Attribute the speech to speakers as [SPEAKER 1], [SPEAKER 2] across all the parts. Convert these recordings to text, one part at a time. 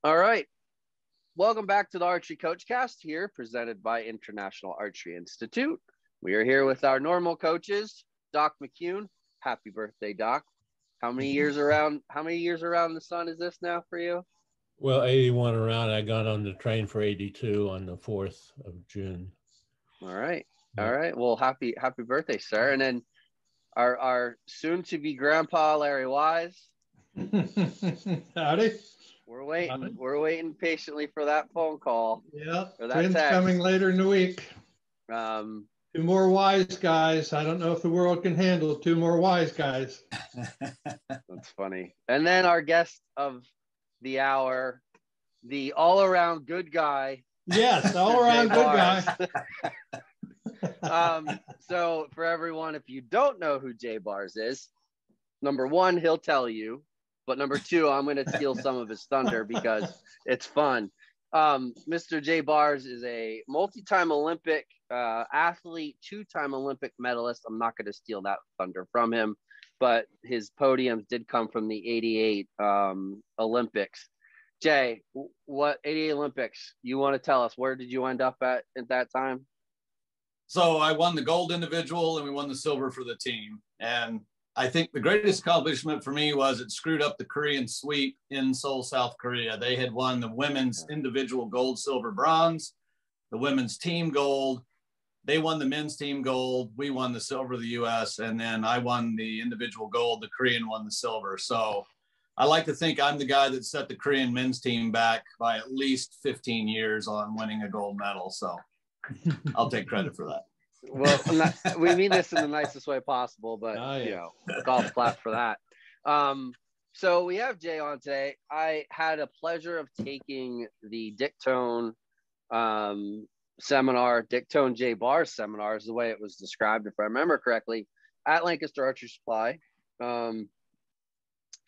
[SPEAKER 1] All right. Welcome back to the Archery Coach Cast here, presented by International Archery Institute. We are here with our normal coaches, Doc McCune. Happy birthday, Doc. How many years around the sun is this now for you?
[SPEAKER 2] Well, 81 around. I got on the train for 82 on the 4th of June.
[SPEAKER 1] All right. All right. Well, happy birthday, sir. And then our soon-to-be grandpa, Larry Wise.
[SPEAKER 3] Howdy.
[SPEAKER 1] We're waiting patiently for that phone call.
[SPEAKER 3] Yeah,
[SPEAKER 1] or that
[SPEAKER 3] twins
[SPEAKER 1] text.
[SPEAKER 3] coming later in the week.
[SPEAKER 1] 2
[SPEAKER 3] more wise guys. I don't know if the world can handle 2 more wise guys.
[SPEAKER 1] That's funny. And then our guest of the hour, the all-around good guy.
[SPEAKER 3] Yes, all-around good
[SPEAKER 1] guy. So for everyone, if you don't know who Jay Bars is, number one, he'll tell you. But number two, I'm going to steal some of his thunder because it's fun. Mr. Jay Bars is a multi-time Olympic athlete, 2-time Olympic medalist. I'm not going to steal that thunder from him, but his podiums did come from the 88 Olympics. Jay, what 88 Olympics? You want to tell us, where did you end up at that time?
[SPEAKER 4] So I won the gold individual and we won the silver for the team. And I think the greatest accomplishment for me was it screwed up the Korean sweep in Seoul, South Korea. They had won the women's individual gold, silver, bronze, the women's team gold. They won the men's team gold. We won the silver, the U.S. And then I won the individual gold. The Korean won the silver. So I like to think I'm the guy that set the Korean men's team back by at least 15 years on winning a gold medal. So I'll take credit for that.
[SPEAKER 1] Well, we mean this in the nicest way possible, but golf clap for that. So we have Jay on today. I had a pleasure of taking the Dick Tone seminar, Dick Tone Jay Bars seminar is the way it was described, if I remember correctly, at Lancaster Archery Supply,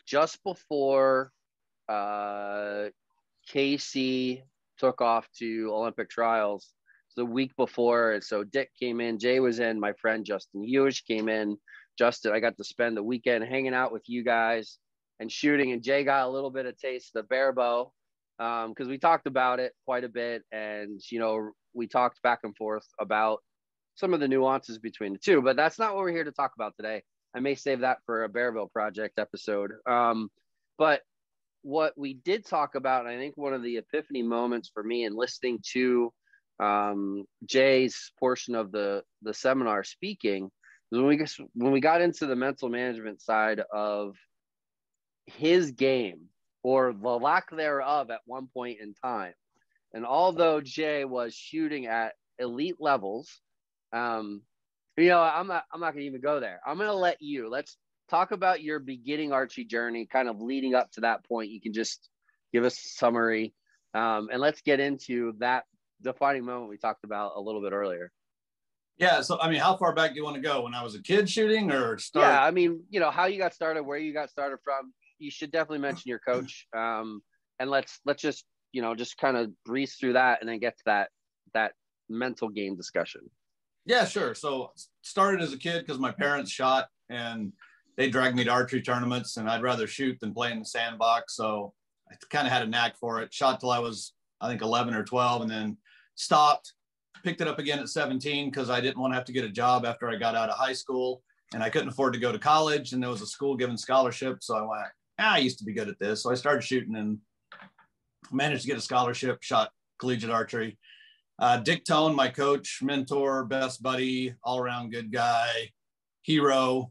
[SPEAKER 1] just before Casey took off to Olympic trials. The week before. And so Dick came in, Jay was in, my friend Justin Hewish came in. Justin, I got to spend the weekend hanging out with you guys and shooting, and Jay got a little bit of taste of the bare bow because we talked about it quite a bit, and we talked back and forth about some of the nuances between the two, but that's not what we're here to talk about today. I may save that for a Bearville Project episode. But what we did talk about, and I think one of the epiphany moments for me in listening to Jay's portion of the seminar speaking, when we got into the mental management side of his game, or the lack thereof at one point in time. And although Jay was shooting at elite levels, I'm not going to even go there. I'm going to let's talk about your beginning archery journey, kind of leading up to that point. You can just give us a summary, and let's get into that defining moment we talked about a little bit earlier.
[SPEAKER 4] Yeah. So, I mean, how far back do you want to go? When I was a kid shooting or start?
[SPEAKER 1] Yeah. I mean, how you got started, where you got started from. You should definitely mention your coach. And let's just, just kind of breeze through that and then get to that mental game discussion.
[SPEAKER 4] Yeah, sure. So started as a kid because my parents shot and they dragged me to archery tournaments, and I'd rather shoot than play in the sandbox. So I kind of had a knack for it. Shot till I was, I think, 11 or 12, and then stopped, picked it up again at 17 because I didn't want to have to get a job after I got out of high school, and I couldn't afford to go to college, and there was a school giving scholarships. So I went, I used to be good at this. So I started shooting and managed to get a scholarship, shot collegiate archery. Dick Tone, my coach, mentor, best buddy, all around good guy, hero,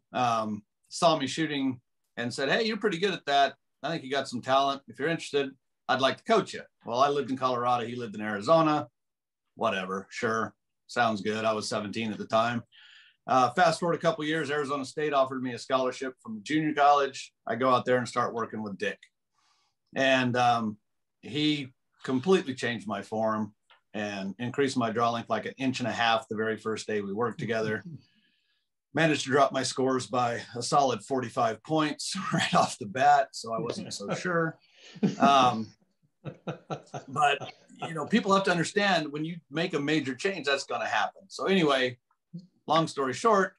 [SPEAKER 4] saw me shooting and said, hey, you're pretty good at that. I think you got some talent. If you're interested, I'd like to coach you. Well, I lived in Colorado. He lived in Arizona. Whatever. Sure. Sounds good. I was 17 at the time. Fast forward a couple of years, Arizona State offered me a scholarship from junior college. I go out there and start working with Dick. And he completely changed my form and increased my draw length like 1.5 inches the very first day we worked together. Managed to drop my scores by a solid 45 points right off the bat. So I wasn't so sure. But, people have to understand when you make a major change, that's going to happen. So anyway, long story short,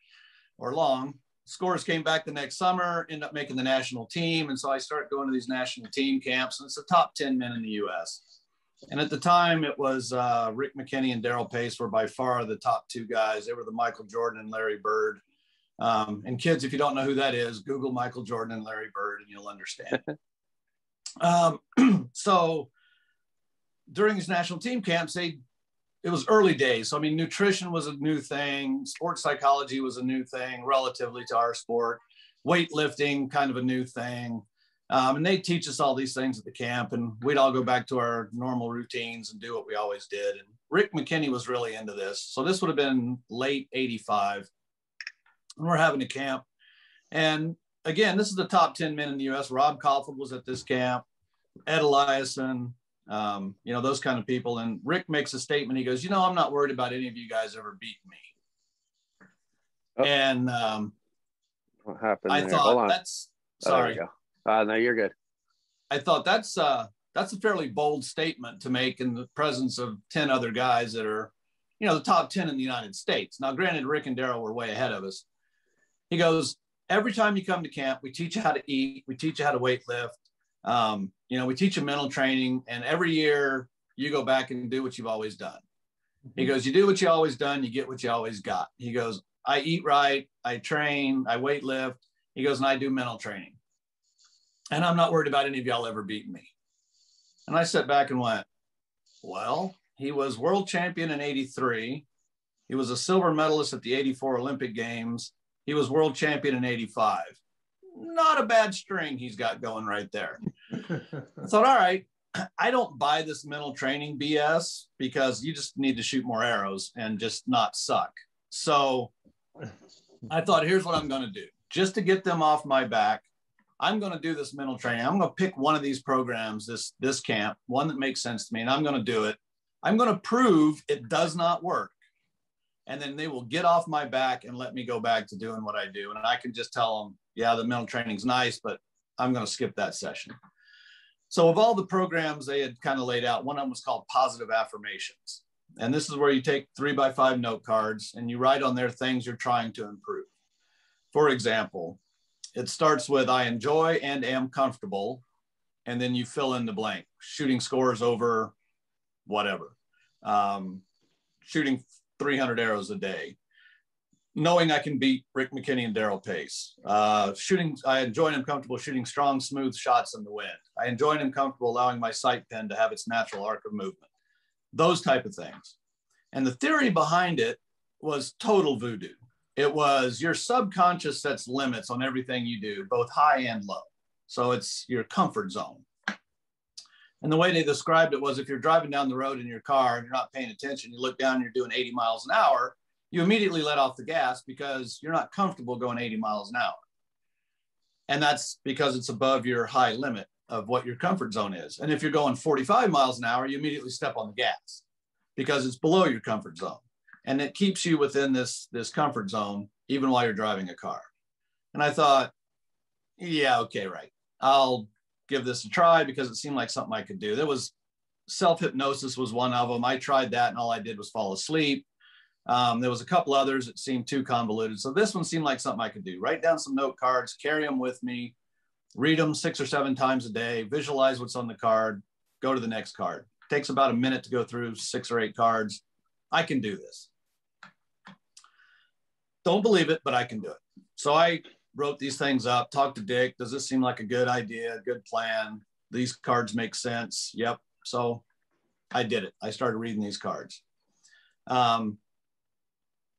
[SPEAKER 4] or long, scores came back the next summer, ended up making the national team. And so I started going to these national team camps, and it's the top 10 men in the US. And at the time it was Rick McKinney and Darrell Pace were by far the top two guys. They were the Michael Jordan and Larry Bird. And kids, if you don't know who that is, Google Michael Jordan and Larry Bird and you'll understand. So during these national team camps, it was early days. So, I mean, nutrition was a new thing. Sports psychology was a new thing relatively to our sport. Weightlifting, kind of a new thing. And they teach us all these things at the camp, and we'd all go back to our normal routines and do what we always did. And Rick McKinney was really into this. So this would have been late 85. And we're having a camp. And again, this is the top 10 men in the US. Rob Caulfield was at this camp, Ed Eliason, you know, those kind of people. And Rick makes a statement. He goes, you know, I'm not worried about any of you guys ever beating me.
[SPEAKER 1] Oh.
[SPEAKER 4] And
[SPEAKER 1] What happened
[SPEAKER 4] I
[SPEAKER 1] there?
[SPEAKER 4] thought,
[SPEAKER 1] Hold on.
[SPEAKER 4] that's,
[SPEAKER 1] Oh, there
[SPEAKER 4] sorry.
[SPEAKER 1] we go. No, you're good.
[SPEAKER 4] I thought that's a fairly bold statement to make in the presence of 10 other guys that are, you know, the top 10 in the United States. Now, granted, Rick and Darrell were way ahead of us. He goes, every time you come to camp, we teach you how to eat. We teach you how to weight lift. You know, we teach you mental training. And every year you go back and do what you've always done. He goes, you do what you always done, you get what you always got. He goes, I eat right, I train, I weight lift. He goes, and I do mental training. And I'm not worried about any of y'all ever beating me. And I sat back and went, well, he was world champion in 83. He was a silver medalist at the 84 Olympic Games. He was world champion in 85. Not a bad string he's got going right there. I thought, all right, I don't buy this mental training BS, because you just need to shoot more arrows and just not suck. So I thought, here's what I'm going to do. Just to get them off my back, I'm going to do this mental training. I'm going to pick one of these programs, this camp, one that makes sense to me, and I'm going to do it. I'm going to prove it does not work. And then they will get off my back and let me go back to doing what I do. And I can just tell them, yeah, the mental training's nice, but I'm going to skip that session. So of all the programs they had kind of laid out, one of them was called Positive Affirmations. And this is where you take 3x5 note cards and you write on there things you're trying to improve. For example, it starts with, I enjoy and am comfortable. And then you fill in the blank, shooting scores over whatever, shooting 300 arrows a day, knowing I can beat Rick McKinney and Darrell Pace, I enjoy and am comfortable shooting strong, smooth shots in the wind. I enjoy and am comfortable allowing my sight pin to have its natural arc of movement, those type of things. And the theory behind it was total voodoo. It was your subconscious sets limits on everything you do, both high and low. So it's your comfort zone. And the way they described it was, if you're driving down the road in your car and you're not paying attention, you look down and you're doing 80 miles an hour, you immediately let off the gas because you're not comfortable going 80 miles an hour. And that's because it's above your high limit of what your comfort zone is. And if you're going 45 miles an hour, you immediately step on the gas because it's below your comfort zone. And it keeps you within this comfort zone, even while you're driving a car. And I thought, yeah, okay, right. I'll give this a try because it seemed like something I could do. There was self-hypnosis was one of them. I tried that and all I did was fall asleep. There was a couple others that seemed too convoluted. So this one seemed like something I could do. Write down some note cards, carry them with me, read them 6 or 7 times a day, visualize what's on the card, go to the next card. It takes about a minute to go through 6 or 8 cards. I can do this. Don't believe it, but I can do it. So I wrote these things up, talked to Dick. Does this seem like a good idea, good plan? These cards make sense. Yep. So I did it. I started reading these cards.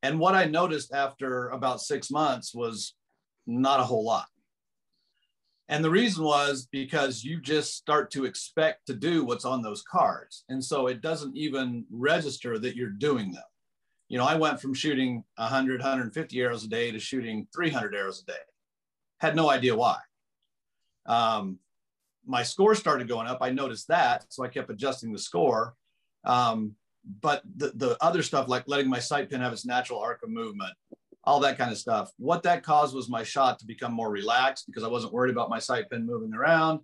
[SPEAKER 4] And what I noticed after about 6 months was not a whole lot. And the reason was because you just start to expect to do what's on those cards. And so it doesn't even register that you're doing them. You know, I went from shooting 100, 150 arrows a day to shooting 300 arrows a day. Had no idea why. My score started going up. I noticed that. So I kept adjusting the score. But the other stuff, like letting my sight pin have its natural arc of movement, all that kind of stuff, what that caused was my shot to become more relaxed because I wasn't worried about my sight pin moving around.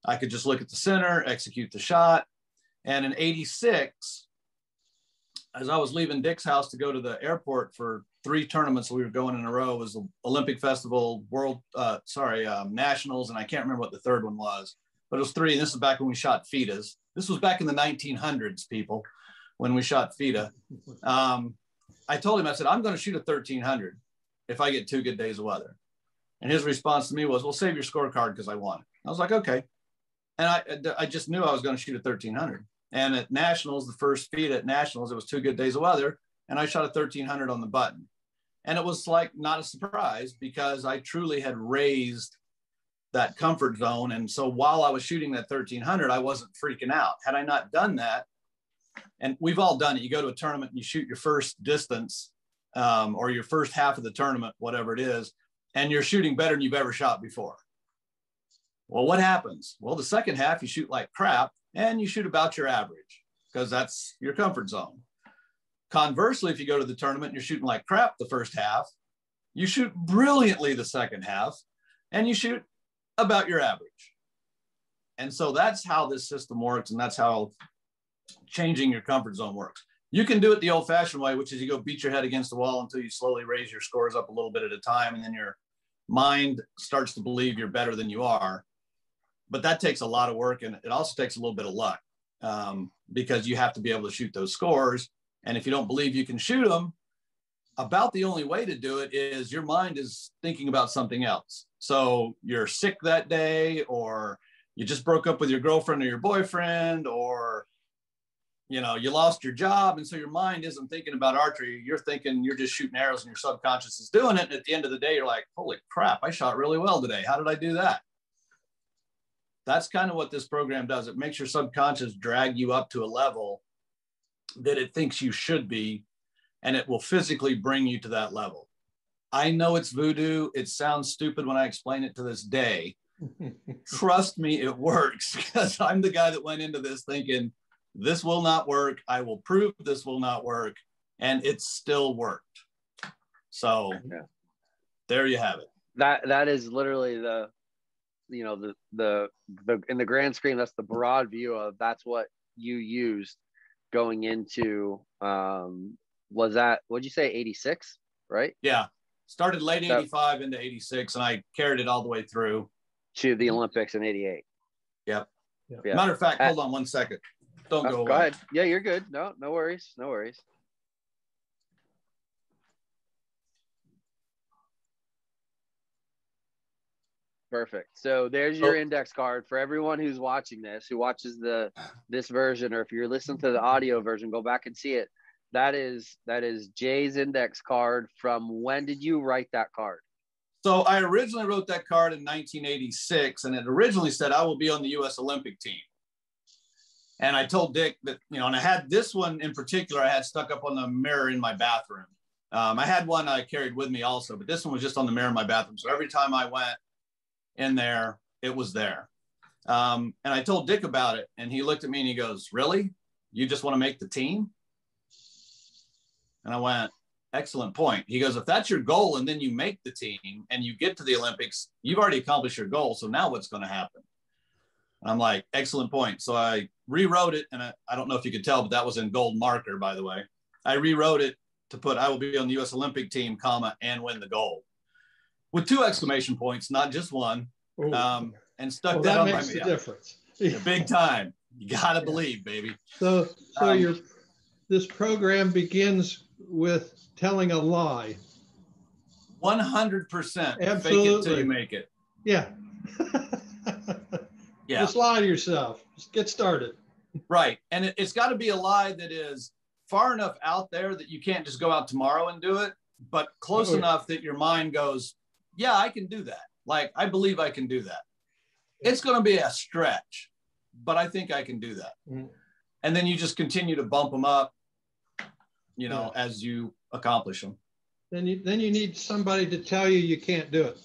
[SPEAKER 4] I could just look at the center, execute the shot. And in 86, as I was leaving Dick's house to go to the airport for 3 tournaments we were going in a row. It was the Olympic Festival, Nationals, and I can't remember what the third one was, but it was 3. And this is back when we shot FITAs. This was back in the 1900s, people, when we shot FITA. I told him, I said, I'm going to shoot a 1300 if I get 2 good days of weather. And his response to me was, well, save your scorecard because I won it. I was like, okay. And I just knew I was going to shoot a 1300. And at Nationals, the first FITA at Nationals, it was 2 good days of weather. And I shot a 1300 on the button. And it was like not a surprise because I truly had raised that comfort zone. And so while I was shooting that 1300, I wasn't freaking out. Had I not done that, and we've all done it, you go to a tournament and you shoot your first distance or your first half of the tournament, whatever it is, and you're shooting better than you've ever shot before. Well, what happens? Well, the second half, you shoot like crap and you shoot about your average because that's your comfort zone. Conversely, if you go to the tournament and you're shooting like crap the first half, you shoot brilliantly the second half and you shoot about your average. And so that's how this system works. And that's how changing your comfort zone works. You can do it the old fashioned way, which is you go beat your head against the wall until you slowly raise your scores up a little bit at a time. And then your mind starts to believe you're better than you are. But that takes a lot of work. And it also takes a little bit of luck because you have to be able to shoot those scores. And if you don't believe you can shoot them, about the only way to do it is your mind is thinking about something else. So you're sick that day, or you just broke up with your girlfriend or your boyfriend, or you lost your job. And so your mind isn't thinking about archery. You're thinking you're just shooting arrows and your subconscious is doing it. And at the end of the day, you're like, holy crap, I shot really well today. How did I do that? That's kind of what this program does. It makes your subconscious drag you up to a level that it thinks you should be, and it will physically bring you to that level. I know it's voodoo. It sounds stupid when I explain it to this day. Trust me, it works because I'm the guy that went into this thinking, this will not work. I will prove this will not work. And it still worked. So there you have it.
[SPEAKER 1] That is literally the in the grand scheme, that's the broad view of that's what you used going into, was that, what'd you say, 86, right?
[SPEAKER 4] Yeah. Started late 85 into 86, and I carried it all the way through
[SPEAKER 1] to the Olympics in 88.
[SPEAKER 4] Yep. Yeah. Matter of fact, hold on 1 second. Don't go away.
[SPEAKER 1] Go ahead. Yeah, you're good. No worries. No worries. Perfect. So there's your index card for everyone who's watching this, who watches this version, or if you're listening to the audio version, go back and see it. That is Jay's index card. From when did you write that card?
[SPEAKER 4] So I originally wrote that card in 1986, and it originally said I will be on the U.S. Olympic team. And I told Dick that, and I had this one in particular, I had stuck up on the mirror in my bathroom. I had one I carried with me also, but this one was just on the mirror in my bathroom. So every time I went in there, it was there. And I told Dick about it, and he looked at me and he goes, really? You just want to make the team? And I went, excellent point. He goes, if that's your goal and then you make the team and you get to the Olympics, you've already accomplished your goal. So now what's going to happen? And I'm like, excellent point. So I rewrote it. And I don't know if you could tell, but that was in gold marker, by the way. I rewrote it to put, I will be on the U.S. Olympic team, comma, and win the gold. With 2 exclamation points, not just one. And stuck that on my
[SPEAKER 3] makes the difference.
[SPEAKER 4] Big time. You got to believe, baby.
[SPEAKER 3] So this program begins with telling a lie.
[SPEAKER 4] 100%.
[SPEAKER 3] Absolutely.
[SPEAKER 4] Fake it till you make it.
[SPEAKER 3] Yeah.
[SPEAKER 4] Yeah.
[SPEAKER 3] Just lie to yourself. Just get started.
[SPEAKER 4] Right. And it's got to be a lie that is far enough out there that you can't just go out tomorrow and do it, but close enough that your mind goes, yeah, I can do that. Like, I believe I can do that. It's going to be a stretch, but I think I can do that. Mm-hmm. And then you just continue to bump them up, as you accomplish them.
[SPEAKER 3] Then you need somebody to tell you can't do it.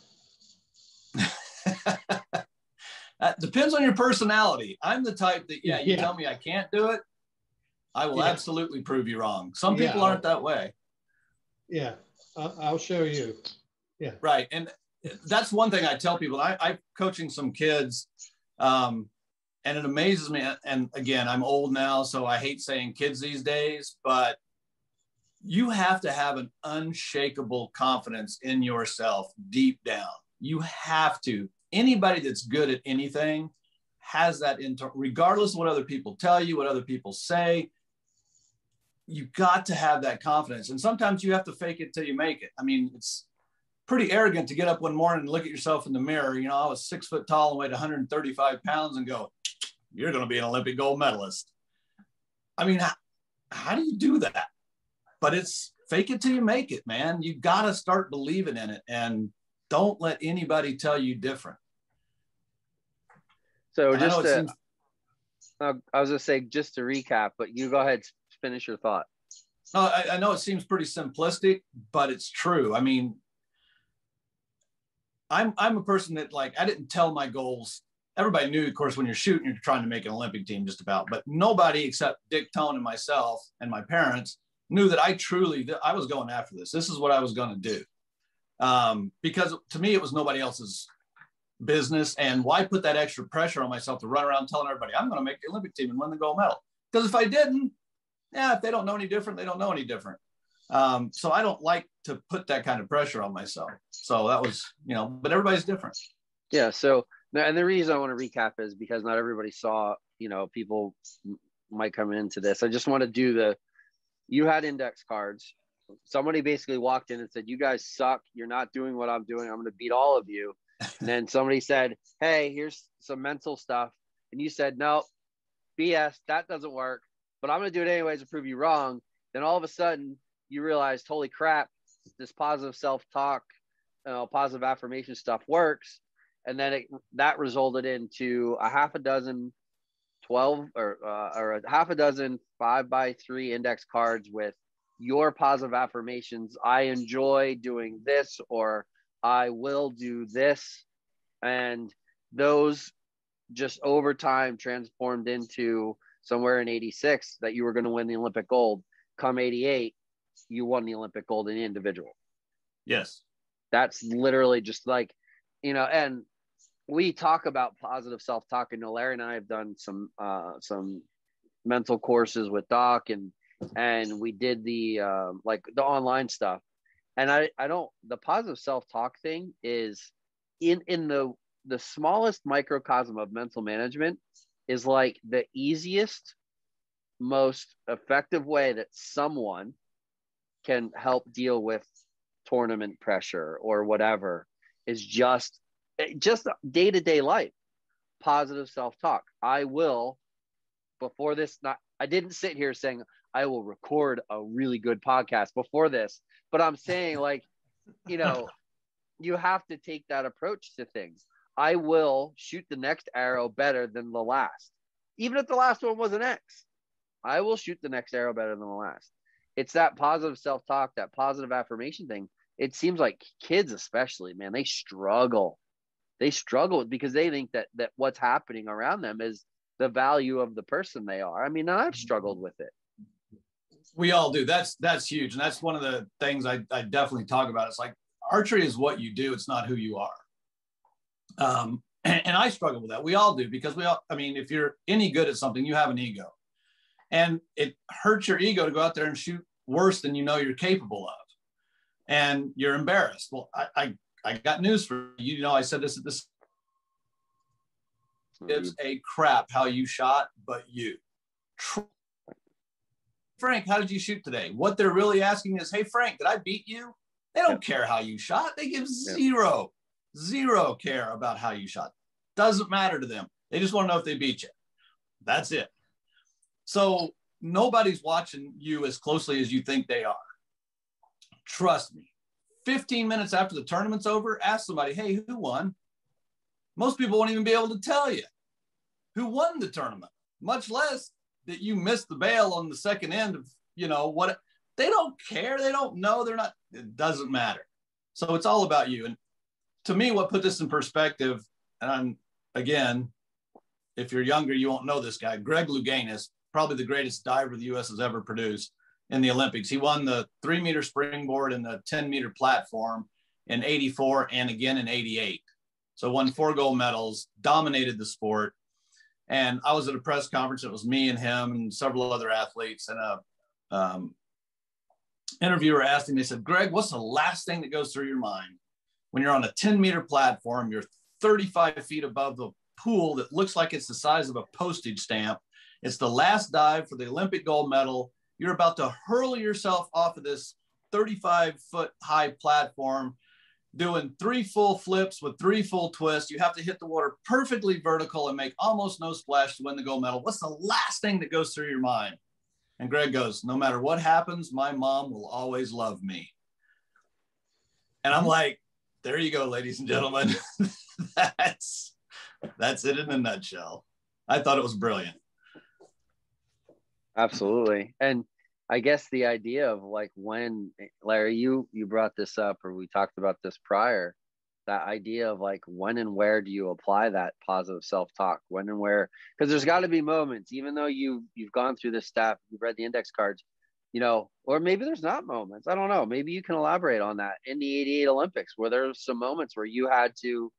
[SPEAKER 4] That depends on your personality. I'm the type that, you tell me I can't do it, I will absolutely prove you wrong. Some people aren't that way. Yeah,
[SPEAKER 3] I'll show you. Yeah.
[SPEAKER 4] Right. And that's one thing I tell people. I'm coaching some kids, and it amazes me. And again, I'm old now, so I hate saying kids these days, but you have to have an unshakable confidence in yourself deep down. You have to. Anybody that's good at anything has that regardless of what other people tell you, what other people say. You got to have that confidence. And sometimes you have to fake it till you make it. I mean, it's pretty arrogant to get up one morning and look at yourself in the mirror. You know, I was 6 foot tall and weighed 135 pounds and go, you're going to be an Olympic gold medalist. I mean, how do you do that? But it's fake it till you make it, man. You got to start believing in it, and don't let anybody tell you different.
[SPEAKER 1] So I was going to say, just to recap, but you go ahead, finish your thought.
[SPEAKER 4] No, I know it seems pretty simplistic, but it's true. I mean, I'm a person that, like, I didn't tell my goals. Everybody knew, of course, when you're shooting, you're trying to make an Olympic team just about, but nobody except Dick Tone and myself and my parents knew that I was going after this. This is what I was going to do. Because to me, it was nobody else's business. And why put that extra pressure on myself to run around telling everybody I'm going to make the Olympic team and win the gold medal? Because if I didn't, if they don't know any different, they don't know any different. So I don't like to put that kind of pressure on myself. So that was, but everybody's different.
[SPEAKER 1] Yeah. So, and the reason I want to recap is because not everybody saw, people might come into this. I just want to do you had index cards. Somebody basically walked in and said, you guys suck. You're not doing what I'm doing. I'm going to beat all of you. And then somebody said, hey, here's some mental stuff. And you said, no, BS, that doesn't work, but I'm going to do it anyways to prove you wrong. Then all of a sudden you realized, holy crap, this positive self-talk, positive affirmation stuff works. And then that resulted into a half a dozen 12 or a half a dozen 5x3 index cards with your positive affirmations. I enjoy doing this, or I will do this. And those just over time transformed into somewhere in 86 that you were going to win the Olympic gold. Come 88, you won the Olympic gold in the individual.
[SPEAKER 4] Yes.
[SPEAKER 1] That's literally just like, and we talk about positive self-talk. And Larry and I have done some mental courses with Doc, and we did the online stuff. And the positive self-talk thing is in the smallest microcosm of mental management is like the easiest, most effective way that someone can help deal with tournament pressure or whatever is just day-to-day life. Positive self-talk. I will, before this, I didn't sit here saying I will record a really good podcast before this, but I'm saying, like, you have to take that approach to things. I will shoot the next arrow better than the last. Even if the last one was an X, I will shoot the next arrow better than the last. It's that positive self-talk, that positive affirmation thing. It seems like kids especially, man, they struggle. They struggle because they think that what's happening around them is the value of the person they are. I mean, I've struggled with it.
[SPEAKER 4] We all do. That's huge. And that's one of the things I definitely talk about. It's like, archery is what you do. It's not who you are. And I struggle with that. We all do, because if you're any good at something, you have an ego, and it hurts your ego to go out there and shoot worse than you're capable of. And you're embarrassed. Well, I got news for you. I said this at this. Gives a crap how you shot, but you. Frank, how did you shoot today? What they're really asking is, hey, Frank, did I beat you? They don't care how you shot. They give zero care about how you shot. Doesn't matter to them. They just want to know if they beat you. That's it. So nobody's watching you as closely as you think they are. Trust me. 15 minutes after the tournament's over, ask somebody, hey, who won? Most people won't even be able to tell you who won the tournament, much less that you missed the bail on the second end of, what. They don't care. They don't know. It doesn't matter. So it's all about you. And to me, what put this in perspective, and again, if you're younger, you won't know this guy, Greg Louganis, probably the greatest diver the U.S. has ever produced in the Olympics. He won the 3-meter springboard and the 10-meter platform in 84 and again in 88. So won 4 gold medals, dominated the sport. And I was at a press conference. It was me and him and several other athletes. And interviewer asked him, they said, Greg, what's the last thing that goes through your mind when you're on a 10-meter platform, you're 35 feet above the pool that looks like it's the size of a postage stamp. It's the last dive for the Olympic gold medal. You're about to hurl yourself off of this 35-foot high platform, doing 3 full flips with 3 full twists. You have to hit the water perfectly vertical and make almost no splash to win the gold medal. What's the last thing that goes through your mind? And Greg goes, no matter what happens, my mom will always love me. And I'm like, there you go, ladies and gentlemen. That's it in a nutshell. I thought it was brilliant.
[SPEAKER 1] Absolutely. And I guess the idea of like when, Larry, you brought this up, or we talked about this prior, that idea of like when and where do you apply that positive self-talk, when and where, because there's got to be moments, even though you've gone through this stuff, you've read the index cards, you know, or maybe there's not moments. I don't know. Maybe you can elaborate on that in the 88 Olympics, where there's some moments where you had to,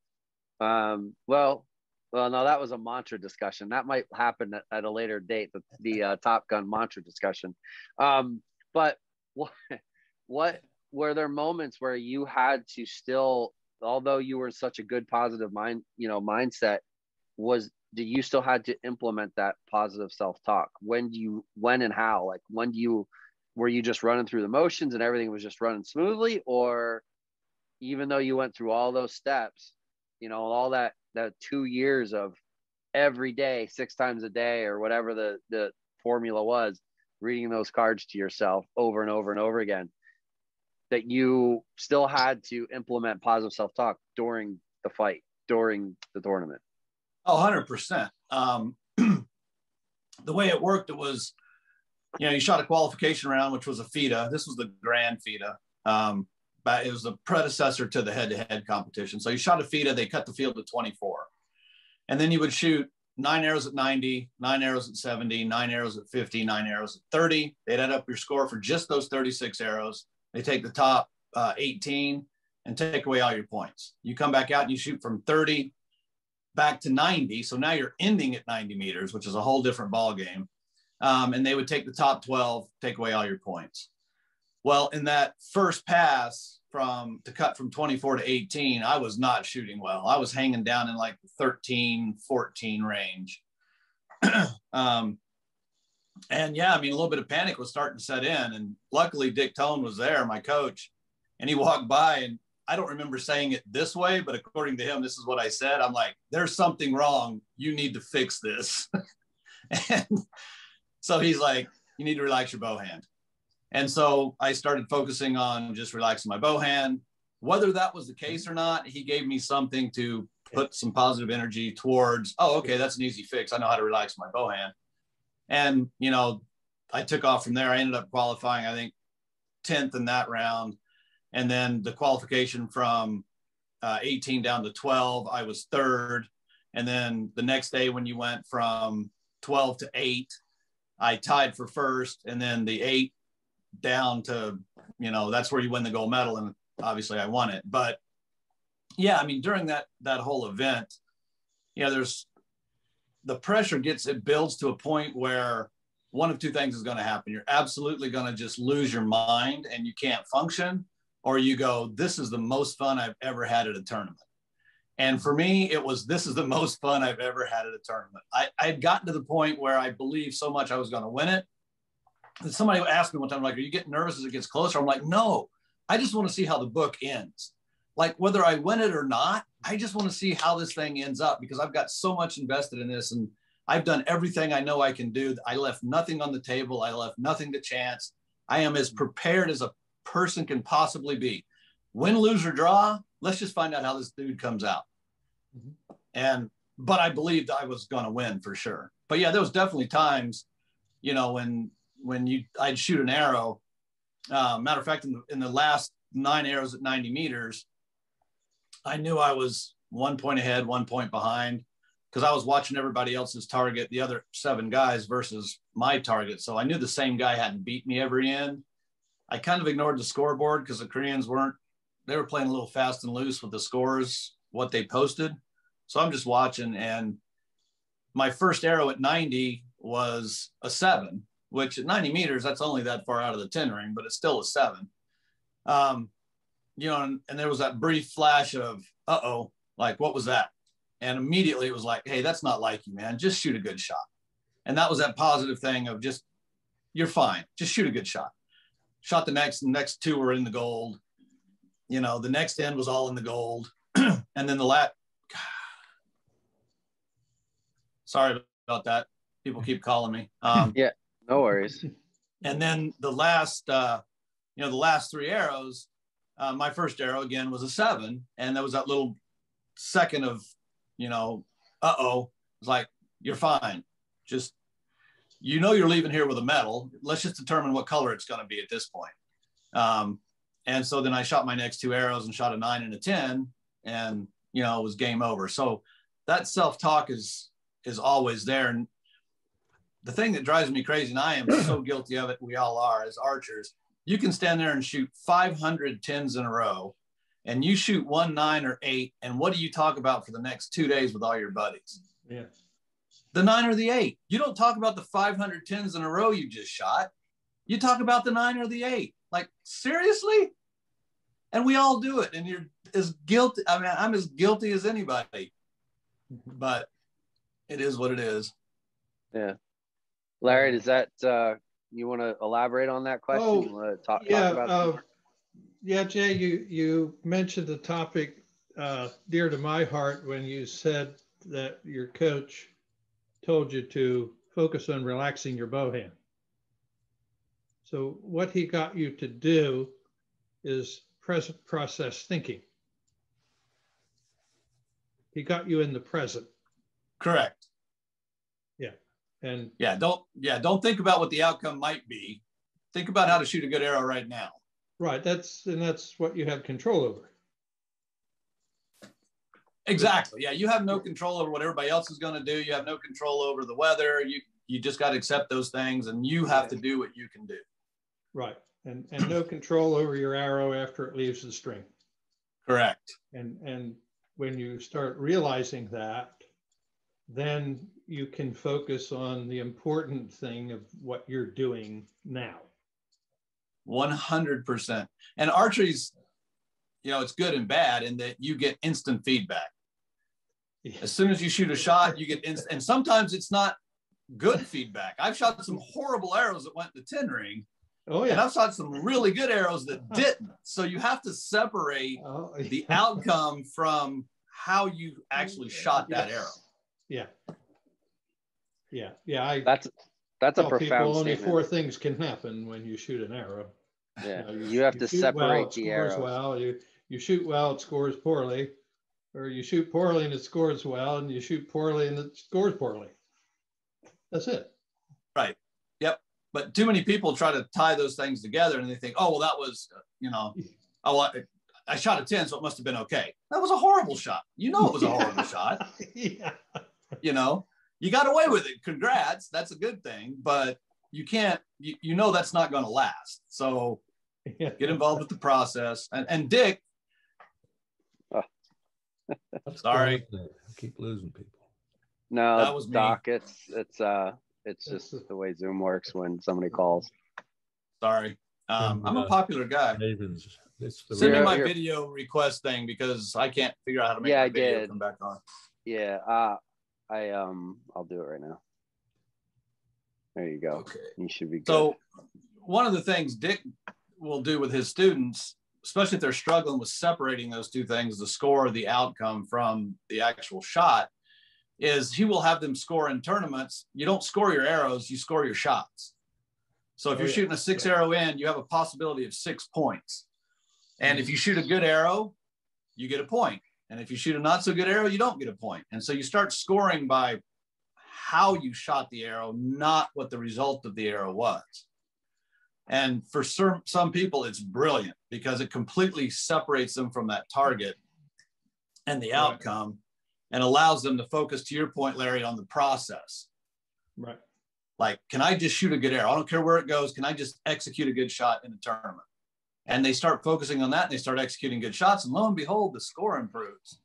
[SPEAKER 1] well, no, that was a mantra discussion. That might happen at a later date, the Top Gun mantra discussion. But what were there moments where you had to still, although you were in such a good positive mindset, did you still had to implement that positive self-talk? When and how? Like were you just running through the motions and everything was just running smoothly, or even though you went through all those steps, you know, all that 2 years of every day, 6 times a day, or whatever the formula was, reading those cards to yourself over and over and over again, that you still had to implement positive self-talk during the fight, during the tournament?
[SPEAKER 4] Oh, 100%. The way it worked, it was, you know, you shot a qualification round, which was a FITA. This was the Grand FITA. But it was the predecessor to the head-to-head competition. So you shot a FITA, they cut the field to 24. And then you would shoot 9 arrows at 90, 9 arrows at 70, 9 arrows at 50, 9 arrows at 30. They'd add up your score for just those 36 arrows. They take the top 18 and take away all your points. You come back out and you shoot from 30 back to 90. So now you're ending at 90 meters, which is a whole different ball game. And they would take the top 12, take away all your points. Well, in that first pass to cut from 24 to 18, I was not shooting well. I was hanging down in like the 13, 14 range. And yeah, I mean, a little bit of panic was starting to set in. And luckily Dick Tone was there, my coach, and he walked by, and I don't remember saying it this way, but according to him, this is what I said. I'm like, there's something wrong. You need to fix this. And so he's like, you need to relax your bow hand. And so I started focusing on just relaxing my bow hand. Whether that was the case or not, he gave me something to put some positive energy towards, oh, okay, that's an easy fix. I know how to relax my bow hand. And, you know, I took off from there. I ended up qualifying, I think, 10th in that round. And then the qualification from 18 down to 12, I was 3rd. And then the next day when you went from 12 to 8, I tied for 1st. And then the 8 down to, you know, that's where you win the gold medal, and obviously I won it. But yeah, I mean, during that whole event, you know, there's the pressure it builds to a point where one of two things is going to happen. You're absolutely going to just lose your mind and you can't function, or you go, this is the most fun I've ever had at a tournament. And for me, it was, this is the most fun I've ever had at a tournament. I had gotten to the point where I believed so much I was going to win it. And somebody asked me one time, like, are you getting nervous as it gets closer? I'm like, no, I just want to see how the book ends. Like, whether I win it or not, I just want to see how this thing ends up, because I've got so much invested in this, and I've done everything I know I can do. I left nothing on the table. I left nothing to chance. I am as prepared as a person can possibly be. Win, lose, or draw, let's just find out how this dude comes out. But I believed I was going to win for sure. But yeah, there was definitely times, you know, when I'd shoot an arrow. Matter of fact, in the last 9 arrows at 90 meters, I knew I was 1 point ahead, 1 point behind, because I was watching everybody else's target, the other 7 guys versus my target. So I knew the same guy hadn't beat me every end. I kind of ignored the scoreboard because the Koreans they were playing a little fast and loose with the scores, what they posted. So I'm just watching, and my first arrow at 90 was a 7. which at 90 meters, that's only that far out of the 10 ring, but it's still a 7. You know, and there was that brief flash of, uh-oh, like, what was that? And immediately it was like, hey, that's not like you, man. Just shoot a good shot. And that was that positive thing of just, you're fine. Just shoot a good shot. Shot the next 2 were in the gold. You know, the next end was all in the gold. And then sorry about that. People keep calling me.
[SPEAKER 1] Yeah, no worries.
[SPEAKER 4] And then the last 3 arrows, my first arrow again was a 7. And there was that little second of, you know, uh-oh. It's like, you're fine. Just, you know, you're leaving here with a medal. Let's just determine what color it's going to be at this point. And so then I shot my next 2 arrows and shot a 9 and a 10, and, you know, it was game over. So that self-talk is always there. And the thing that drives me crazy, and I am so guilty of it, we all are as archers, you can stand there and shoot 500 10s in a row, and you shoot 1 9 or 8. And what do you talk about for the next 2 days with all your buddies?
[SPEAKER 3] Yeah.
[SPEAKER 4] The 9 or the 8. You don't talk about the 500 10s in a row you just shot. You talk about the 9 or the 8. Like, seriously? And we all do it. And you're as guilty. I mean, I'm as guilty as anybody, but it is what it is.
[SPEAKER 1] Yeah. Larry, does that, you want to elaborate on that question?
[SPEAKER 3] Oh,
[SPEAKER 1] you want to talk
[SPEAKER 3] yeah,
[SPEAKER 1] about it?
[SPEAKER 3] Yeah, Jay, you mentioned the topic dear to my heart when you said that your coach told you to focus on relaxing your bow hand. So what he got you to do is present process thinking. He got you in the present.
[SPEAKER 4] Correct.
[SPEAKER 3] Yeah. And
[SPEAKER 4] don't think about what the outcome might be. Think about how to shoot a good arrow right now.
[SPEAKER 3] right, that's what you have control over.
[SPEAKER 4] Exactly. Yeah, you have no control over what everybody else is going to do. You have no control over the weather. You just got to accept those things, and you have to do what you can do.
[SPEAKER 3] Right. And no control over your arrow after it leaves the string.
[SPEAKER 4] Correct.
[SPEAKER 3] And when you start realizing that, then you can focus on the important thing of what you're doing now.
[SPEAKER 4] 100%. And archery's, you know, it's good and bad in that you get instant feedback. As soon as you shoot a shot, you get instant, and sometimes it's not good feedback. I've shot some horrible arrows that went in the 10 ring.
[SPEAKER 3] Oh yeah.
[SPEAKER 4] And I've shot some really good arrows that didn't. So you have to separate the outcome from how you actually shot that arrow.
[SPEAKER 3] Yeah. Yeah. Yeah.
[SPEAKER 1] That's a profound
[SPEAKER 3] people only
[SPEAKER 1] statement.
[SPEAKER 3] 4 things can happen when you shoot an arrow.
[SPEAKER 1] Yeah.
[SPEAKER 3] You know,
[SPEAKER 1] You have to
[SPEAKER 3] shoot
[SPEAKER 1] separate
[SPEAKER 3] well,
[SPEAKER 1] the
[SPEAKER 3] it
[SPEAKER 1] arrows.
[SPEAKER 3] scores well. You shoot well, it scores poorly. Or you shoot poorly and it scores well, and you shoot poorly and it scores poorly. That's it.
[SPEAKER 4] Right. Yep. But too many people try to tie those things together, and they think, oh, well, that was, you know, oh, I shot a 10, so it must have been okay. That was a horrible shot. You know, it was a horrible shot.
[SPEAKER 3] Yeah.
[SPEAKER 4] You know, you got away with it. Congrats. That's a good thing. But you can't, you know, that's not going to last. So get involved with the process. And Dick, sorry.
[SPEAKER 2] I keep losing people.
[SPEAKER 1] No,
[SPEAKER 4] That was me.
[SPEAKER 1] Doc, it's just the way Zoom works when somebody calls.
[SPEAKER 4] Sorry. I'm a popular guy.
[SPEAKER 2] Ravens.
[SPEAKER 4] Send me my
[SPEAKER 1] You're-
[SPEAKER 4] video request thing, because I can't figure out how to make
[SPEAKER 1] Yeah,
[SPEAKER 4] my
[SPEAKER 1] I
[SPEAKER 4] video
[SPEAKER 1] did.
[SPEAKER 4] come back on.
[SPEAKER 1] Yeah, I'll do it right now. There you go.
[SPEAKER 4] Okay.
[SPEAKER 1] You should be good.
[SPEAKER 4] So one of the things Dick will do with his students, especially if they're struggling with separating those two things, the score, the outcome from the actual shot, is he will have them score in tournaments. You don't score your arrows, you score your shots. So if you're shooting a 6 arrow in, you have a possibility of 6 points. And if you shoot a good arrow, you get a point. And if you shoot a not so good arrow, you don't get a point. And so you start scoring by how you shot the arrow, not what the result of the arrow was. And for some people, it's brilliant because it completely separates them from that target and the outcome, and allows them to focus, to your point, Larry, on the process.
[SPEAKER 3] Right.
[SPEAKER 4] Like, can I just shoot a good arrow? I don't care where it goes. Can I just execute a good shot in a tournament? And they start focusing on that, and they start executing good shots, and lo and behold, the score improves.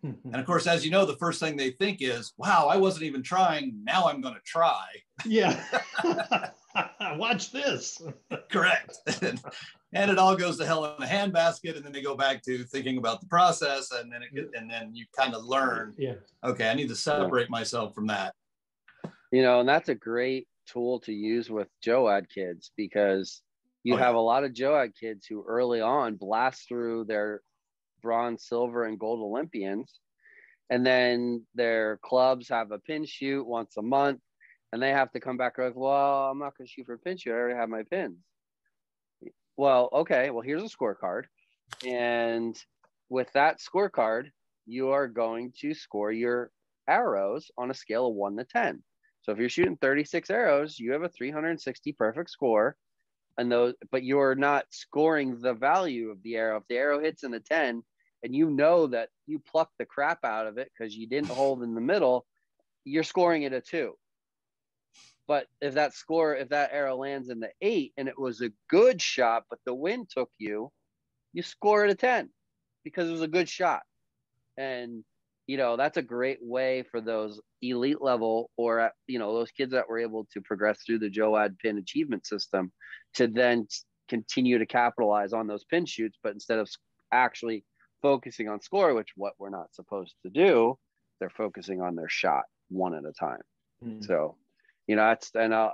[SPEAKER 4] And of course, as you know, the first thing they think is, wow, I wasn't even trying. Now I'm going to try.
[SPEAKER 3] Yeah. Watch this.
[SPEAKER 4] Correct. And it all goes to hell in a handbasket, and then they go back to thinking about the process, and then you kind of learn, okay, I need to separate myself from that.
[SPEAKER 1] You know, and that's a great tool to use with JOAD kids, because you have a lot of JOAD kids who early on blast through their bronze, silver, and gold Olympians, and then their clubs have a pin shoot once a month, and they have to come back like, well, I'm not going to shoot for a pin shoot. I already have my pins. Well, okay, well, here's a scorecard. And with that scorecard, you are going to score your arrows on a scale of 1 to 10. So if you're shooting 36 arrows, you have a 360 perfect score. And those, but you're not scoring the value of the arrow. If the arrow hits in a 10 and you know that you plucked the crap out of it because you didn't hold in the middle, you're scoring it a 2. But if that arrow lands in the 8 and it was a good shot, but the wind took you, you score it a 10 because it was a good shot. And, you know, that's a great way for those elite level, or, you know, those kids that were able to progress through the JOAD pin achievement system to then continue to capitalize on those pin shoots. But instead of actually focusing on score, which what we're not supposed to do, they're focusing on their shot one at a time. So, you know,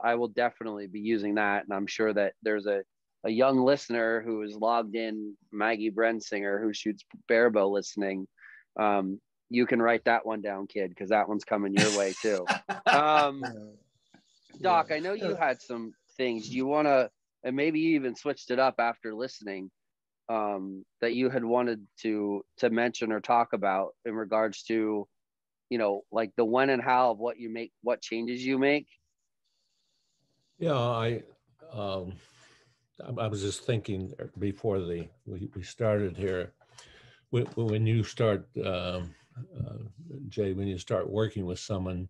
[SPEAKER 1] I will definitely be using that. And I'm sure that there's a young listener who is logged in, Maggie Brensinger, who shoots barebow, listening. You can write that one down, kid, because that one's coming your way too. Doc, I know you had some things you want to, and maybe you even switched it up after listening, that you had wanted to mention or talk about in regards to, you know, like the when and how of what you make, what changes you make.
[SPEAKER 2] Yeah, I was just thinking before we started here, when you start, Jay, when you start working with someone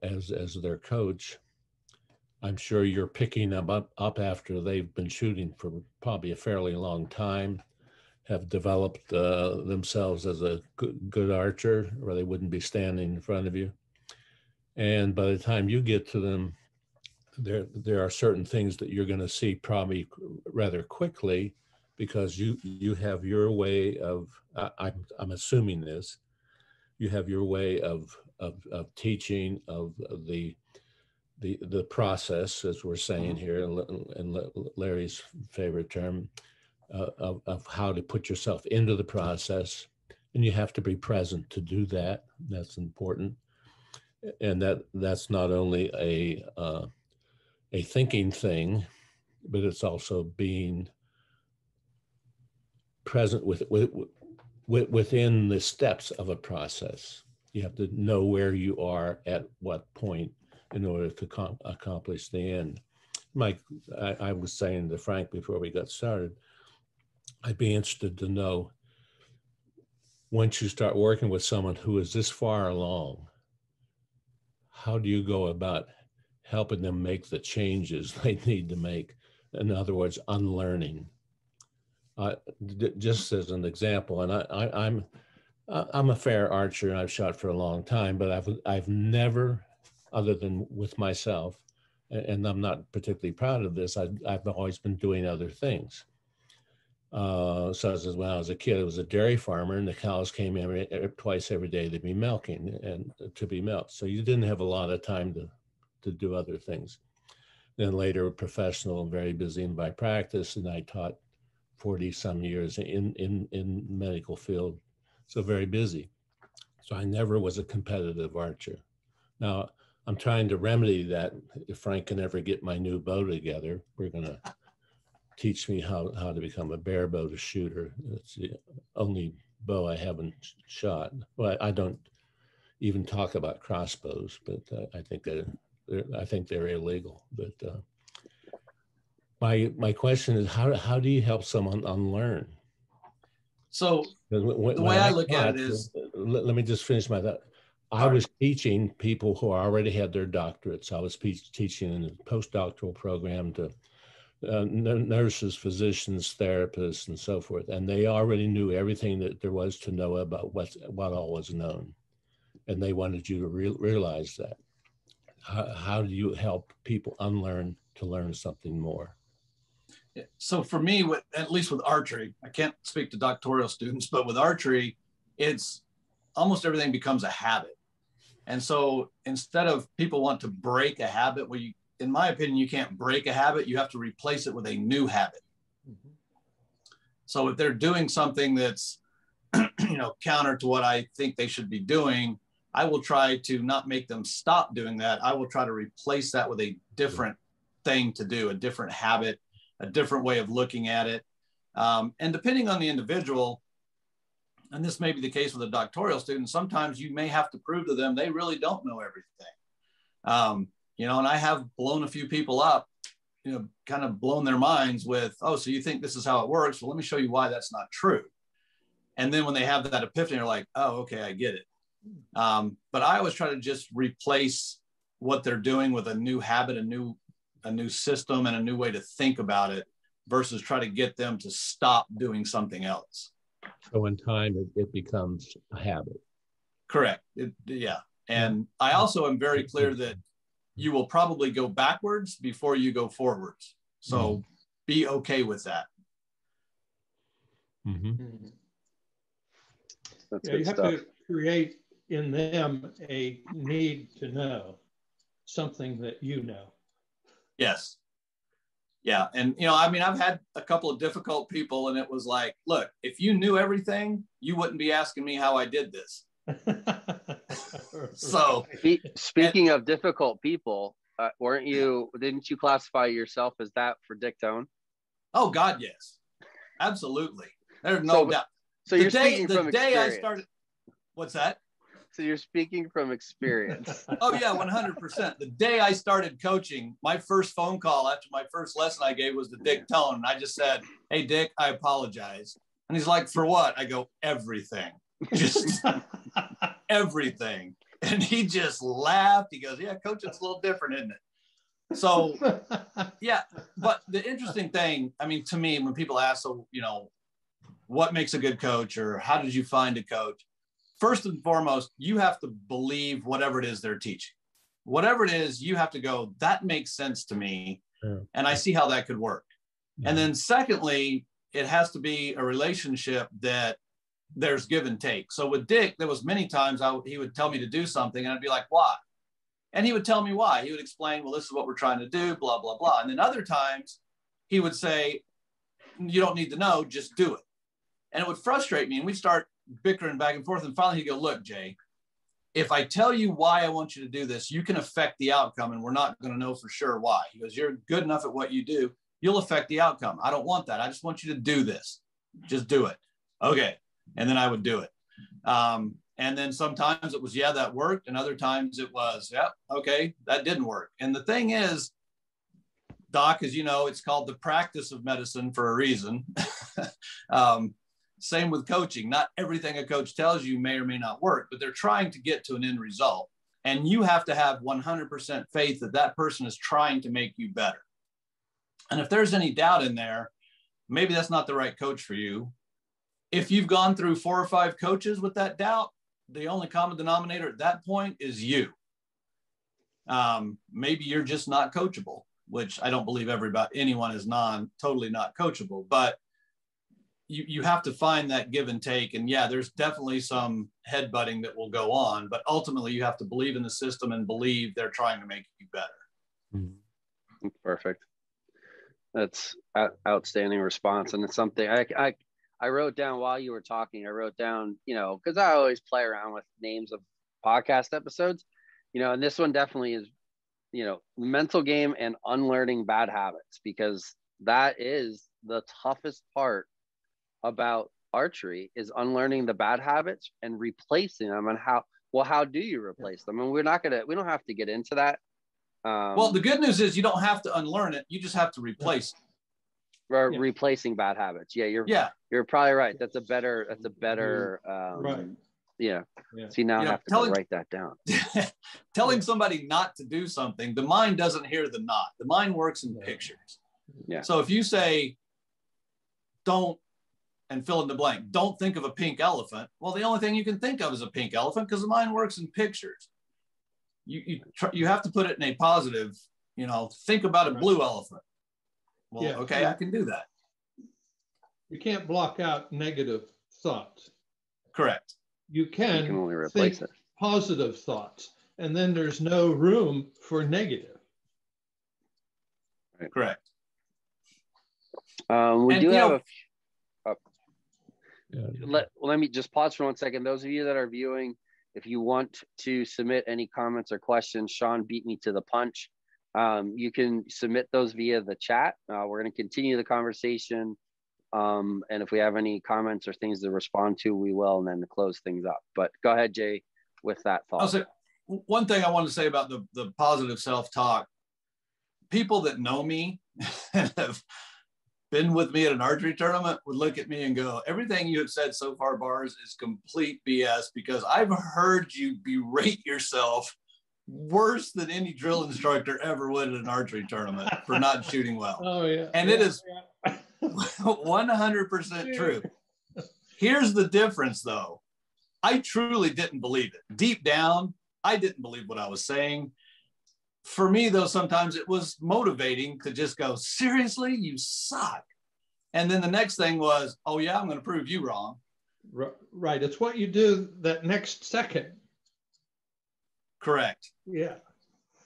[SPEAKER 2] as their coach, I'm sure you're picking them up after they've been shooting for probably a fairly long time, have developed themselves as a good archer, or they wouldn't be standing in front of you. And by the time you get to them, there are certain things that you're going to see probably rather quickly, because you have your way of, I'm assuming this, you have your way of teaching, of the process, as we're saying here, in Larry's favorite term, of how to put yourself into the process, and you have to be present to do that. That's important, and that's not only a thinking thing, but it's also being present within the steps of a process. You have to know where you are at what point in order to accomplish the end. Mike, I was saying to Frank before we got started, I'd be interested to know, once you start working with someone who is this far along, how do you go about helping them make the changes they need to make? In other words, unlearning. Just as an example, and I'm a fair archer and I've shot for a long time, but I've never, other than with myself, and I'm not particularly proud of this, I've always been doing other things. So as when I was a kid, I was a dairy farmer, and the cows came in twice every day to be milking and to be milked. So you didn't have a lot of time to do other things. Then later, professional and very busy in my practice, and I taught 40 some years in medical field, so very busy. So I never was a competitive archer. Now I'm trying to remedy that. If Frank can ever get my new bow together, we're gonna teach me how to become a barebow shooter. It's the only bow I haven't shot. Well, I don't even talk about crossbows, but I think they're illegal. But my question is, how do you help someone unlearn?
[SPEAKER 4] So the way I look at it is,
[SPEAKER 2] let me just finish my thought. I was teaching people who already had their doctorates. I was teaching in a postdoctoral program to nurses, physicians, therapists, and so forth. And they already knew everything that there was to know about what all was known. And they wanted you to realize that. how do you help people unlearn to learn something more?
[SPEAKER 4] So for me, at least with archery, I can't speak to doctoral students, but with archery, it's almost everything becomes a habit. And so instead of people want to break a habit, well, in my opinion, you can't break a habit. You have to replace it with a new habit. Mm-hmm. So if they're doing something that's, counter to what I think they should be doing, I will try to not make them stop doing that. I will try to replace that with a different thing to do, a different habit, a different way of looking at it. And depending on the individual, and this may be the case with a doctoral student, sometimes you may have to prove to them they really don't know everything. And I have blown a few people up, kind of blown their minds with, oh, so you think this is how it works? Well, let me show you why that's not true. And then when they have that epiphany, they're like, oh, okay, I get it. But I always try to just replace what they're doing with a new habit, a new system, and a new way to think about it, versus try to get them to stop doing something else.
[SPEAKER 2] So in time, it becomes a habit.
[SPEAKER 4] Correct. Yeah. And I also am very clear that you will probably go backwards before you go forwards. So be okay with that.
[SPEAKER 2] Mm-hmm.
[SPEAKER 1] That's
[SPEAKER 3] you
[SPEAKER 1] good
[SPEAKER 3] have
[SPEAKER 1] stuff.
[SPEAKER 3] to create in them a need to know something that you know.
[SPEAKER 4] Yes. Yeah. And, I've had a couple of difficult people, and it was like, look, if you knew everything, you wouldn't be asking me how I did this. So
[SPEAKER 1] speaking of difficult people, didn't you classify yourself as that for Dick Tone?
[SPEAKER 4] Oh God, yes, absolutely. There's no doubt.
[SPEAKER 1] So you're speaking from experience.
[SPEAKER 4] I started, what's that?
[SPEAKER 1] So you're speaking from experience.
[SPEAKER 4] Oh yeah, 100%. The day I started coaching, my first phone call after my first lesson I gave was to Dick Tone. And I just said, hey, Dick, I apologize. And he's like, for what? I go, everything. Just everything. And he just laughed. He goes, yeah, coach, it's a little different, isn't it? So yeah, but the interesting thing, to me, when people ask, so, what makes a good coach, or how did you find a coach? First and foremost, you have to believe whatever it is they're teaching. Whatever it is, you have to go, that makes sense to me. Yeah. And I see how that could work. Yeah. And then secondly, it has to be a relationship that there's give and take. So with Dick, there was many times he would tell me to do something and I'd be like, why? And he would tell me why. He would explain, well, this is what we're trying to do, blah, blah, blah. And then other times he would say, you don't need to know, just do it. And it would frustrate me. And we'd start bickering back and forth. And finally he'd go, look, Jay, if I tell you why I want you to do this, you can affect the outcome, and we're not going to know for sure why. He goes, you're good enough at what you do. You'll affect the outcome. I don't want that. I just want you to do this. Just do it. Okay. And then I would do it. And then sometimes it was, yeah, that worked. And other times it was, yeah, okay, that didn't work. And the thing is, Doc, as you know, it's called the practice of medicine for a reason. Same with coaching. Not everything a coach tells you may or may not work, but they're trying to get to an end result. And you have to have 100% faith that that person is trying to make you better. And if there's any doubt in there, maybe that's not the right coach for you. If you've gone through 4 or 5 coaches with that doubt, the only common denominator at that point is you. Maybe you're just not coachable, which I don't believe anyone is totally not coachable, but you have to find that give and take. And yeah, there's definitely some headbutting that will go on, but ultimately you have to believe in the system and believe they're trying to make you better.
[SPEAKER 1] Perfect. That's outstanding response. And it's something I wrote down while you were talking. I wrote down, because I always play around with names of podcast episodes, and this one definitely is, mental game and unlearning bad habits, because that is the toughest part about archery, is unlearning the bad habits and replacing them. And how do you replace them? And we don't have to get into that.
[SPEAKER 4] Well, the good news is you don't have to unlearn it. You just have to replace it.
[SPEAKER 1] Or replacing bad habits. Yeah, you're probably right. That's a better
[SPEAKER 3] right.
[SPEAKER 1] Yeah. See, now I have to write that down.
[SPEAKER 4] Telling somebody not to do something, the mind doesn't hear the not. The mind works in pictures.
[SPEAKER 1] Yeah.
[SPEAKER 4] So if you say, don't, and fill in the blank, don't think of a pink elephant. Well, the only thing you can think of is a pink elephant, because the mind works in pictures. you have to put it in a positive, think about a blue elephant. Well,
[SPEAKER 3] Yeah.
[SPEAKER 4] okay, I can do that.
[SPEAKER 3] You can't block out negative thoughts.
[SPEAKER 4] Correct.
[SPEAKER 3] You can
[SPEAKER 1] only replace
[SPEAKER 3] think
[SPEAKER 1] it.
[SPEAKER 3] positive thoughts, and then there's no room for negative.
[SPEAKER 4] Right. Correct.
[SPEAKER 1] We do have
[SPEAKER 2] Yeah.
[SPEAKER 1] let me just pause for 1 second. Those of you that are viewing, if you want to submit any comments or questions, Sean beat me to the punch. You can submit those via the chat. We're going to continue the conversation. And if we have any comments or things to respond to, we will, and then to close things up. But go ahead, Jay, with that thought.
[SPEAKER 4] I'll say one thing I want to say about the positive self-talk. People that know me and have been with me at an archery tournament would look at me and go, everything you have said so far, Bars, is complete BS, because I've heard you berate yourself worse than any drill instructor ever would at an archery tournament for not shooting well.
[SPEAKER 3] Oh, yeah.
[SPEAKER 4] And it is 100% true. Here's the difference, though. I truly didn't believe it. Deep down, I didn't believe what I was saying. For me, though, sometimes it was motivating to just go, seriously, you suck. And then the next thing was, oh, yeah, I'm going to prove you wrong.
[SPEAKER 3] Right. It's what you do that next second.
[SPEAKER 4] Correct.
[SPEAKER 3] Yeah.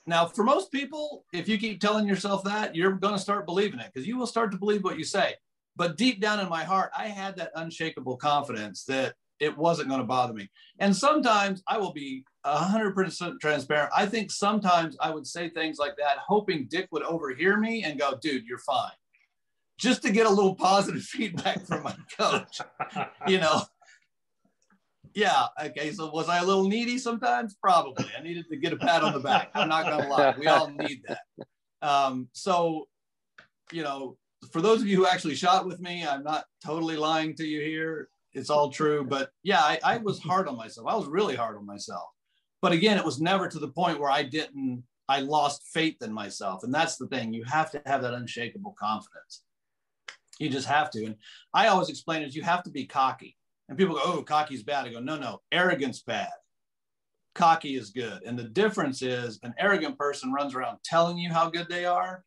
[SPEAKER 4] Now, for most people, if you keep telling yourself that, you're going to start believing it, because you will start to believe what you say. But deep down in my heart, I had that unshakable confidence that it wasn't going to bother me. And sometimes I will be 100% transparent. I think sometimes I would say things like that, hoping Dick would overhear me and go, dude, you're fine. Just to get a little positive feedback from my coach, Yeah. Okay. So was I a little needy sometimes? Probably. I needed to get a pat on the back. I'm not going to lie. We all need that. So, for those of you who actually shot with me, I'm not totally lying to you here. It's all true. But yeah, I was hard on myself. I was really hard on myself. But again, it was never to the point where I lost faith in myself. And that's the thing. You have to have that unshakable confidence. You just have to. And I always explain it, you have to be cocky. And people go, oh, cocky's bad. I go, no, arrogance bad. Cocky is good. And the difference is an arrogant person runs around telling you how good they are.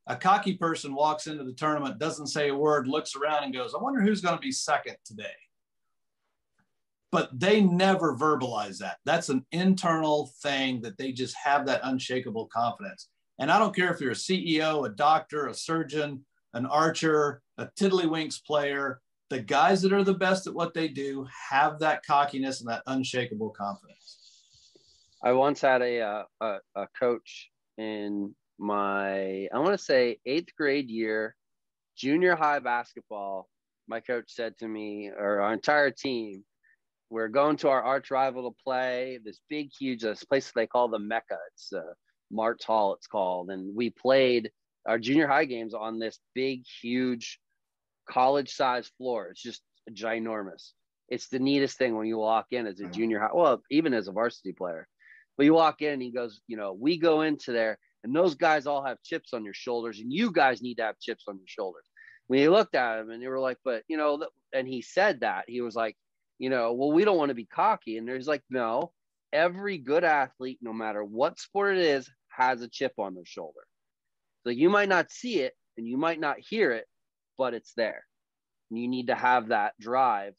[SPEAKER 4] A cocky person walks into the tournament, doesn't say a word, looks around and goes, I wonder who's going to be second today. But they never verbalize that. That's an internal thing that they just have that unshakable confidence. And I don't care if you're a CEO, a doctor, a surgeon, an archer, a tiddlywinks player, the guys that are the best at what they do have that cockiness and that unshakable confidence.
[SPEAKER 1] I once had a coach in my, I want to say 8th grade year, junior high basketball. My coach said to me, or our entire team, we're going to our arch rival to play this big, huge, this place they call the Mecca. It's Mart's Hall, it's called. And we played our junior high games on this big, huge college-sized floor. It's just ginormous. It's the neatest thing when you walk in as a junior high, well, even as a varsity player. But you walk in and he goes, we go into there and those guys all have chips on your shoulders and you guys need to have chips on your shoulders. When you looked at him and they were like, but, and he said that, he was like, well, we don't want to be cocky. And there's like, no, every good athlete, no matter what sport it is, has a chip on their shoulder. So you might not see it and you might not hear it, but it's there. And you need to have that drive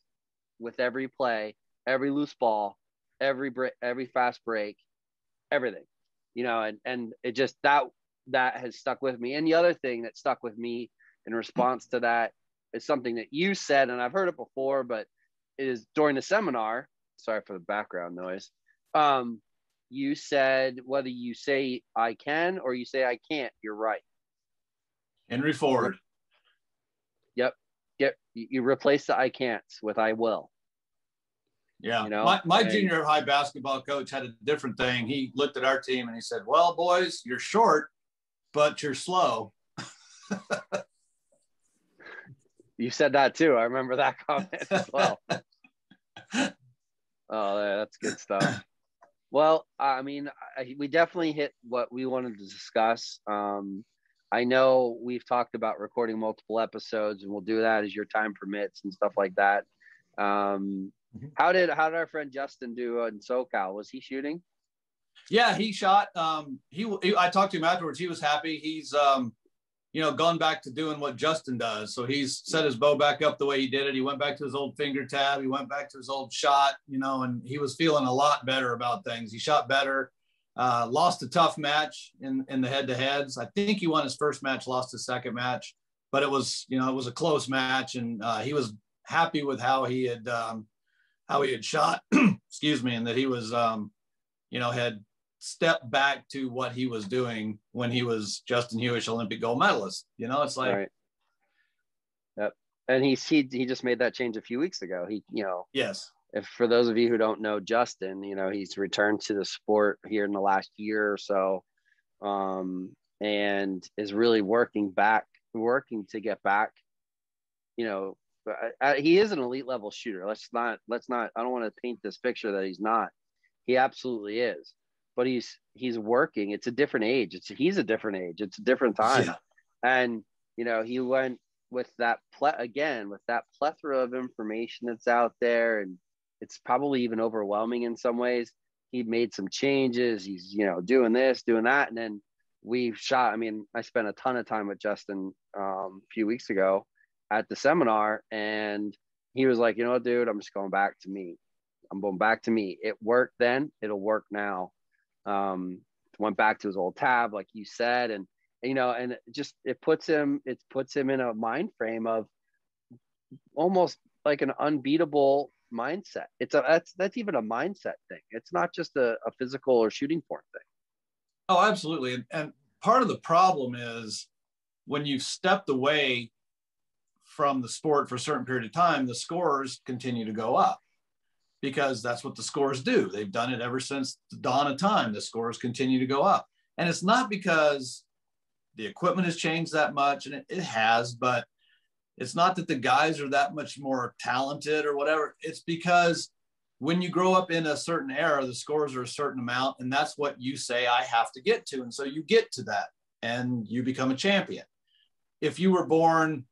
[SPEAKER 1] with every play, every loose ball, every fast break, everything, and it just, that has stuck with me. And the other thing that stuck with me in response to that is something that you said, and I've heard it before, but it is during the seminar. Sorry for the background noise. You said, whether you say I can or you say I can't, you're right.
[SPEAKER 4] Henry Ford.
[SPEAKER 1] Yep. You replace the I can't with I will.
[SPEAKER 4] Yeah. My junior high basketball coach had a different thing. He looked at our team and he said, well, boys, you're short, but you're slow.
[SPEAKER 1] You said that too. I remember that comment as well. Oh, that's good stuff. Well, I mean, we definitely hit what we wanted to discuss. I know we've talked about recording multiple episodes, and we'll do that as your time permits and stuff like that. How did our friend Justin do in SoCal? Was he shooting?
[SPEAKER 4] Yeah, he shot. I talked to him afterwards. He was happy. He's gone back to doing what Justin does. So he's set his bow back up the way he did it. He went back to his old finger tab. He went back to his old shot, and he was feeling a lot better about things. He shot better. Lost a tough match in the head-to-heads. I think he won his first match, lost his second match, but it was a close match, and he was happy with how he had shot. Excuse me, and that he was had stepped back to what he was doing when he was Justin Hewish Olympic gold medalist. It's like,
[SPEAKER 1] right. Yep. And he just made that change a few weeks ago.
[SPEAKER 4] Yes.
[SPEAKER 1] If for those of you who don't know Justin, he's returned to the sport here in the last year or so, and is really working to get back. He is an elite level shooter. Let's not. I don't want to paint this picture that he's not. He absolutely is, but he's working. It's a different age. He's a different age. It's a different time,
[SPEAKER 4] yeah.
[SPEAKER 1] And he went with that plethora of information that's out there, and it's probably even overwhelming in some ways. He made some changes. He's, doing this, doing that. And then we've shot. I mean, I spent a ton of time with Justin a few weeks ago at the seminar, and he was like, dude, I'm just going back to me. I'm going back to me. It worked then. It'll work now. Went back to his old tab, like you said. And it puts him in a mind frame of almost like an unbeatable mindset. That's even a mindset thing. It's not just a physical or shooting form thing.
[SPEAKER 4] Oh, absolutely. And part of the problem is when you've stepped away from the sport for a certain period of time, the scores continue to go up because that's what the scores do. They've done it ever since the dawn of time. The scores continue to go up. And it's not because the equipment has changed that much, and it has, but it's not that the guys are that much more talented or whatever. It's because when you grow up in a certain era, the scores are a certain amount, and that's what you say I have to get to. And so you get to that and you become a champion. If you were born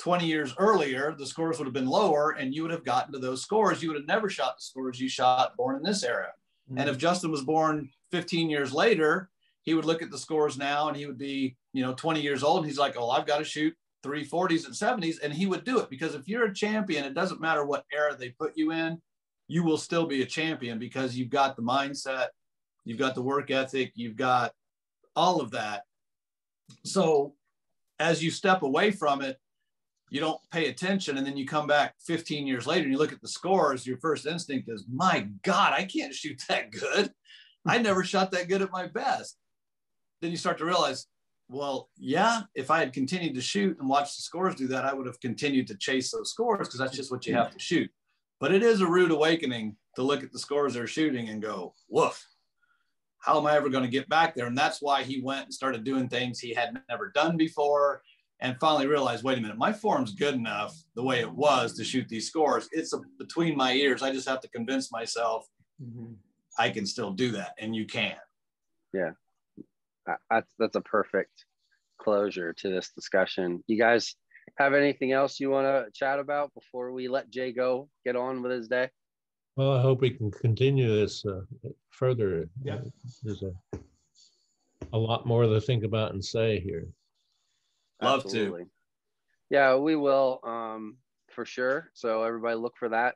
[SPEAKER 4] 20 years earlier, the scores would have been lower and you would have gotten to those scores. You would have never shot the scores you shot born in this era. Mm-hmm. And if Justin was born 15 years later, he would look at the scores now and he would be, 20 years old. And he's like, oh, I've got to shoot 340s and 70s. And he would do it because if you're a champion, it doesn't matter what era they put you in, you will still be a champion because you've got the mindset, you've got the work ethic, you've got all of that. So as you step away from it, you don't pay attention. And then you come back 15 years later and you look at the scores, your first instinct is, my God, I can't shoot that good. I never shot that good at my best. Then you start to realize, well, yeah, if I had continued to shoot and watch the scores do that, I would have continued to chase those scores because that's just what you have to shoot. But it is a rude awakening to look at the scores they're shooting and go, woof, how am I ever going to get back there? And that's why he went and started doing things he had never done before and finally realized, wait a minute, my form's good enough the way it was to shoot these scores. It's between my ears. I just have to convince myself I can still do that. And you can.
[SPEAKER 1] Yeah. That's a perfect closure to this discussion. You guys have anything else you want to chat about before we let Jay get on with his day?
[SPEAKER 2] Well, I hope we can continue this further.
[SPEAKER 3] Yeah.
[SPEAKER 2] There's a lot more to think about and say here.
[SPEAKER 4] Love
[SPEAKER 1] Absolutely.
[SPEAKER 4] to.
[SPEAKER 1] Yeah, we will for sure. So everybody look for that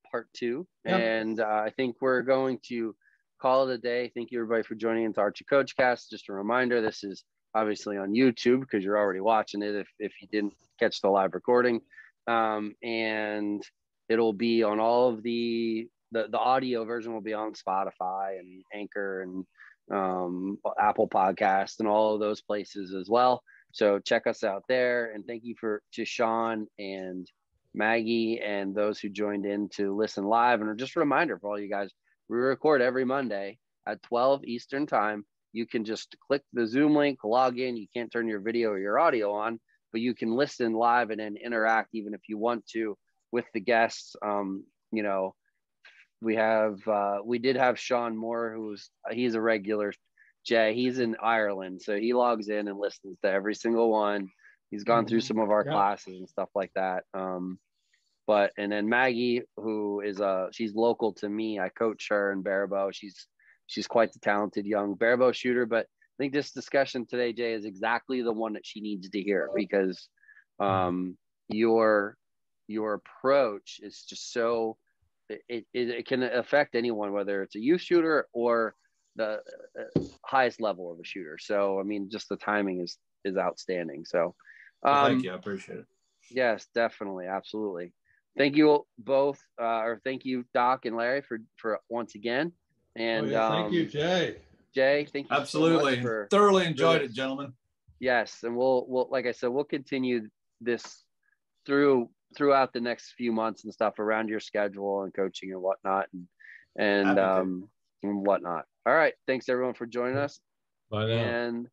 [SPEAKER 1] part 2. Yep. And I think we're going to call it a day. Thank you everybody for joining into Archie Coach Cast. Just a reminder, this is obviously on YouTube because you're already watching it if you didn't catch the live recording. And it'll be on all of the audio version will be on Spotify and Anchor and Apple Podcasts and all of those places as well. So check us out there. And thank you to Sean and Maggie and those who joined in to listen live. And just a reminder for all you guys, we record every Monday at 12 Eastern time. You can just click the Zoom link, log in. You can't turn your video or your audio on, but you can listen live and then interact even if you want to with the guests. We did have Sean Moore, he's a regular. Jay, he's in Ireland, so he logs in and listens to every single one. He's gone through some of our classes and stuff like that. And then Maggie, who is she's local to me. I coach her in Barabo. She's she's quite the talented young barebow shooter. But I think this discussion today, Jay, is exactly the one that she needs to hear, because your approach is just so it can affect anyone, whether it's a youth shooter or the highest level of a shooter. So I mean, just the timing is outstanding. So
[SPEAKER 4] thank you, I appreciate it.
[SPEAKER 1] Yes, definitely, absolutely. Thank you both, or thank you, Doc and Larry, for once again. And
[SPEAKER 3] thank you, Jay.
[SPEAKER 1] Jay, thank you.
[SPEAKER 4] Absolutely,
[SPEAKER 1] so much
[SPEAKER 4] thoroughly enjoyed it, gentlemen.
[SPEAKER 1] Yes, and we'll like I said, we'll continue this throughout the next few months and stuff around your schedule and coaching and whatnot and whatnot. All right, thanks everyone for joining us.
[SPEAKER 2] Bye now.
[SPEAKER 1] And